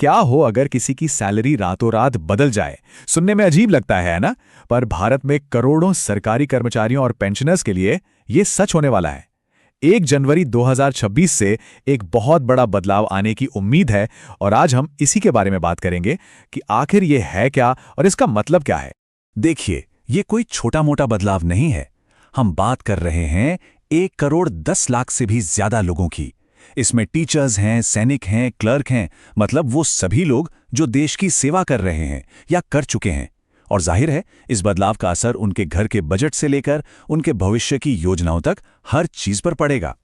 क्या हो अगर किसी की सैलरी रातों रात बदल जाए। सुनने में अजीब लगता है ना, पर भारत में करोड़ों सरकारी कर्मचारियों और पेंशनर्स के लिए ये सच होने वाला है। 1 जनवरी 2026 से एक बहुत बड़ा बदलाव आने की उम्मीद है और आज हम इसी के बारे में बात करेंगे कि आखिर ये है क्या और इसका मतलब क्या है। देखिए, ये कोई छोटा-मोटा बदलाव नहीं है। हम बात कर रहे हैं 1 करोड़ 10 लाख से भी ज्यादा लोगों की। इसमें टीचर्स हैं, सैनिक हैं, क्लर्क हैं, मतलब वो सभी लोग जो देश की सेवा कर रहे हैं या कर चुके हैं। और जाहिर है, इस बदलाव का असर उनके घर के बजट से लेकर उनके भविष्य की योजनाओं तक हर चीज पर पड़ेगा।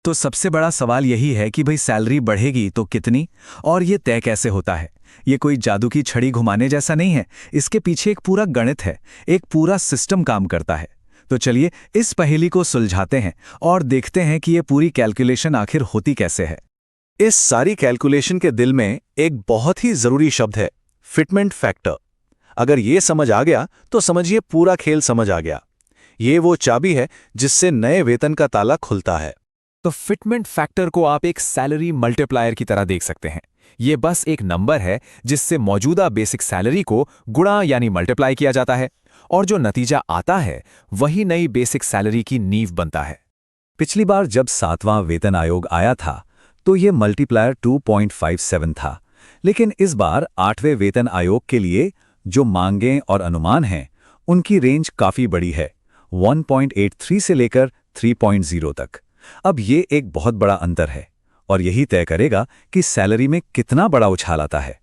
तो सबसे बड़ा सवाल यही है कि भाई सैलरी बढ़ेगी तो कितनी, और ये तय कैसे होता है। ये कोई जादू की छड़ी घुमाने जैसा नहीं है, इसके पीछे एक पूरा गणित है, एक पूरा सिस्टम काम करता है। तो चलिए इस पहेली को सुलझाते हैं और देखते हैं कि ये पूरी कैलकुलेशन आखिर होती कैसे है। इस सारी कैलकुलेशन के दिल में एक बहुत ही जरूरी शब्द है, फिटमेंट फैक्टर। अगर ये समझ आ गया तो समझिए पूरा खेल समझ आ गया। ये वो चाबी है जिससे नए वेतन का ताला खुलता है। तो फिटमेंट फैक्टर को आप एक सैलरी मल्टीप्लायर की तरह देख सकते हैं। ये बस एक नंबर है जिससे मौजूदा बेसिक सैलरी को गुणा यानी मल्टीप्लाई किया जाता है, और जो नतीजा आता है वही नई बेसिक सैलरी की नींव बनता है। पिछली बार जब 7वां वेतन आयोग आया था तो ये मल्टीप्लायर 2.57 था, लेकिन इस बार 8वें वेतन आयोग के लिए जो मांगें और अनुमान हैं उनकी रेंज काफी बड़ी है, 1.83 से लेकर 3.0 तक। अब ये एक बहुत बड़ा अंतर है और यही तय करेगा कि सैलरी में कितना बड़ा उछाल आता है।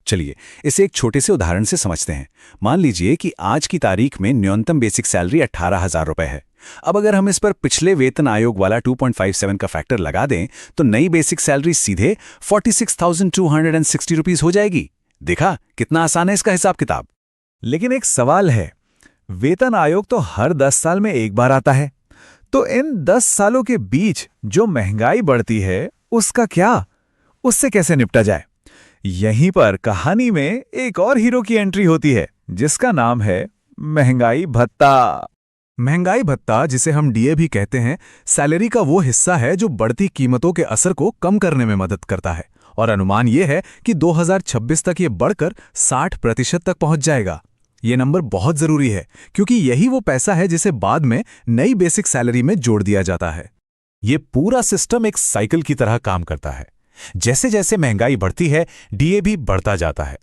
चलिए इसे एक छोटे से उदाहरण से समझते हैं। मान लीजिए कि आज की तारीख में न्यूनतम बेसिक सैलरी 18,000 रुपए है। अब अगर हम इस पर पिछले वेतन आयोग वाला 2.57 का फैक्टर लगा दें तो नई बेसिक सैलरी सीधे 46,260 रुपीज हो जाएगी। देखा कितना आसान है इसका हिसाब किताब। लेकिन एक सवाल है, वेतन आयोग तो हर 10 साल में एक बार आता है, तो इन 10 सालों के बीच जो महंगाई बढ़ती है उसका क्या, उससे कैसे निपटा जाए। यहीं पर कहानी में एक और हीरो की एंट्री होती है जिसका नाम है महंगाई भत्ता। महंगाई भत्ता, जिसे हम डीए भी कहते हैं, सैलरी का वो हिस्सा है जो बढ़ती कीमतों के असर को कम करने में मदद करता है, और अनुमान ये है कि 2026 तक ये बढ़कर 60% तक पहुंच जाएगा। ये नंबर बहुत जरूरी है क्योंकि यही वो पैसा है जिसे बाद में नई बेसिक सैलरी में जोड़ दिया जाता है। ये पूरा सिस्टम एक साइकिल की तरह काम करता है। जैसे जैसे महंगाई बढ़ती है, डीए भी बढ़ता जाता है।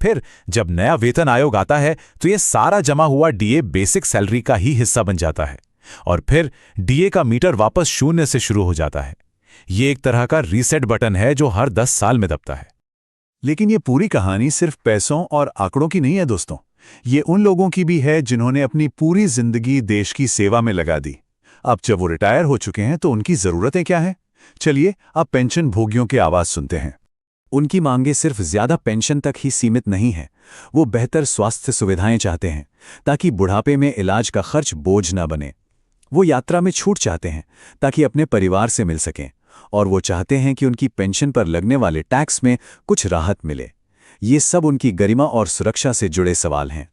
फिर जब नया वेतन आयोग आता है तो ये सारा जमा हुआ डीए बेसिक सैलरी का ही हिस्सा बन जाता है, और फिर डीए का मीटर वापस 0 से शुरू हो जाता है। ये एक तरह का रीसेट बटन है जो हर 10 साल में दबता है। लेकिन ये पूरी कहानी सिर्फ पैसों और आंकड़ों की नहीं है दोस्तों। ये उन लोगों की भी है जिन्होंने अपनी पूरी जिंदगी देश की सेवा में लगा दी। अब जब वो रिटायर हो चुके हैं तो उनकी जरूरतें क्या हैं? चलिए अब पेंशन भोगियों की आवाज सुनते हैं। उनकी मांगे सिर्फ ज्यादा पेंशन तक ही सीमित नहीं है। वो बेहतर स्वास्थ्य सुविधाएं चाहते हैं ताकि बुढ़ापे में इलाज का खर्च बोझ न बने। वो यात्रा में छूट चाहते हैं ताकि अपने परिवार से मिल सकें, और वो चाहते हैं कि उनकी पेंशन पर लगने वाले टैक्स में कुछ राहत मिले। ये सब उनकी गरिमा और सुरक्षा से जुड़े सवाल हैं।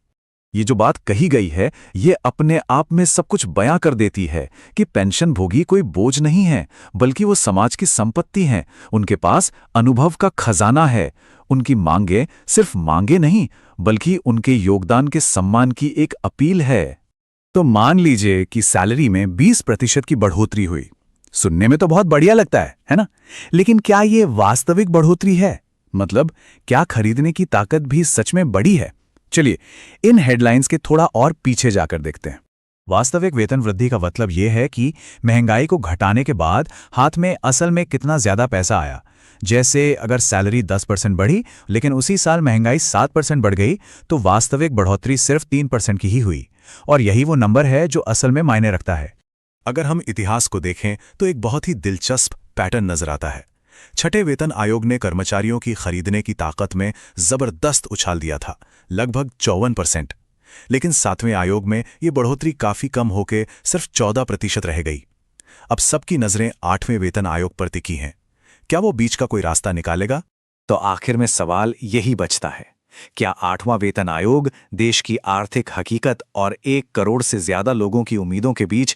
ये जो बात कही गई है ये अपने आप में सब कुछ बयां कर देती है कि पेंशन भोगी कोई बोझ नहीं है, बल्कि वो समाज की संपत्ति हैं। उनके पास अनुभव का खजाना है। उनकी मांगे सिर्फ मांगे नहीं, बल्कि उनके योगदान के सम्मान की एक अपील है। तो मान लीजिए कि सैलरी में 20% की बढ़ोतरी हुई। सुनने में तो बहुत बढ़िया लगता है ना? लेकिन क्या ये वास्तविक बढ़ोतरी है? मतलब क्या खरीदने की ताकत भी सच में बढ़ी है? चलिए इन हेडलाइंस के थोड़ा और पीछे जाकर देखते हैं। वास्तविक वेतन वृद्धि का मतलब यह है कि महंगाई को घटाने के बाद हाथ में असल में कितना ज्यादा पैसा आया। जैसे अगर सैलरी 10% बढ़ी लेकिन उसी साल महंगाई 7% बढ़ गई तो वास्तविक बढ़ोतरी सिर्फ 3% की ही हुई, और यही वो नंबर है जो असल में मायने रखता है। अगर हम इतिहास को देखें तो एक बहुत ही दिलचस्प पैटर्न नजर आता है। छठे वेतन आयोग ने कर्मचारियों की खरीदने की ताकत में जबरदस्त उछाल दिया था, लगभग 54%। लेकिन 7वें आयोग में ये बढ़ोतरी काफी कम होकर सिर्फ 14% रह गई। अब सबकी नजरें 8वें वेतन आयोग पर टिकी हैं। क्या वो बीच का कोई रास्ता निकालेगा? तो आखिर में सवाल यही बचता है, क्या 8वां वेतन आयोग देश की आर्थिक हकीकत और 1 करोड़ से ज्यादा लोगों की उम्मीदों के बीच